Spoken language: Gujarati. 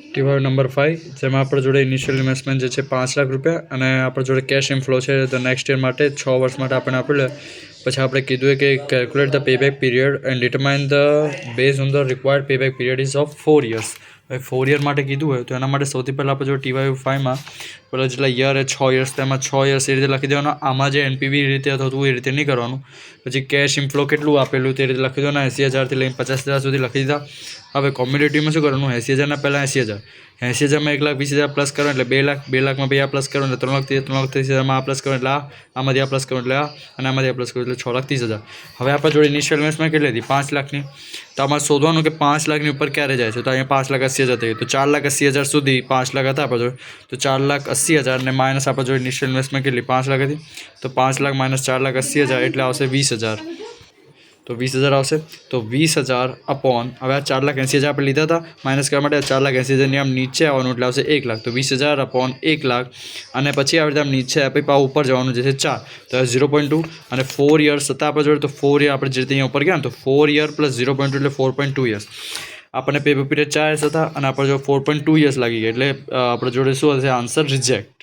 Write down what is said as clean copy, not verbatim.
ટીવાય નંબર 5 જેમાં આપણા જોડે ઇનિશિયલ ઇન્વેસ્ટમેન્ટ જે છે 5 લાખ રૂપિયા અને આપણા જોડે કેશ ઇનફ્લો છે તો નેક્સ્ટ યર માટે 6 વર્ષ માટે આપણે આપેલું. પછી આપણે કીધું કે calculate the payback period and determine the base on the required payback period is of 4 years. હવે 4 યર માટે કીધું હોય તો એના માટે સૌથી પહેલાં આપણે જો ટીવાય 5માં પેલા જેટલા યર એ 6 યર્સ તેમાં 6 યર્સ એ રીતે લખી દેવાનું. આમાં જે એનપીવી રીતે થતું એ રીતે નહીં કરવાનું. પછી કેશ ઇનફ્લો કેટલું આપેલું તે રીતે લખી દેવાનું. 80,000થી લઈને 50,000 સુધી લખી દીધા. હવે કોમ્યુનિટીમાં શું કરવાનું? 80,000ના પહેલાં 80,000, 80,000માં 1,20,000 પ્લસ કરો એટલે 2 લાખ, 2 લાખમાં બે આ પ્લસ કરો એટલે 3,30,000માં આ પ્લસ કરો એટલે આમાંથી આ પ્લસ કરો એટલે અને આમાંથી આ પ્લસ કરો એટલે 6,30,000. હવે આપણે જોડે ઇનિશિયલ ઇન્વેસ્ટમેન્ટ કેટલી હતી? 5 લાખની. તો આમાં શોધવાનું કે 5 લાખની ઉપર ક્યારે જાય છે. તો અહીંયા 5,80,000 થઈ ગયું. તો 4,80,000 સુધી 5 લાખ હતા આપણા જોડે. તો 4,80,000 ને માઇનસ આપણા જોડે ઇનિશિયલ ઇન્વેસ્ટમેન્ટ કેટલી? 5 લાખ હતી. તો 5 લાખ માઇનસ 4,80,000 એટલે આવશે 20,000. તો 20,000 આવશે. તો 20,000 અપોન હવે આ 4,80,000 આપણે લીધા હતા માઇનસ કરવા માટે 4,80,000ની આમ નીચે આવવાનું એટલે આવશે 1 લાખ. તો 20,000 અપોન 1 લાખ અને પછી આવી રીતે આમ નીચે આપી પાવ ઉપર જવાનું જે છે 4 તો 0.2 અને 4 યર્સ હતા આપણા જોડે. તો 4 યર આપણે જે રીતે અહીંયા ઉપર ગયા ને તો 4 યર પ્લસ 0.2 એટલે 4.2 યર્સ. આપણને પેપર પીરિયડ 4 યર્સ હતા અને આપણે જો 4.2 યર્સ લાગી ગયા એટલે આપણા જોડે શું હશે? Answer reject.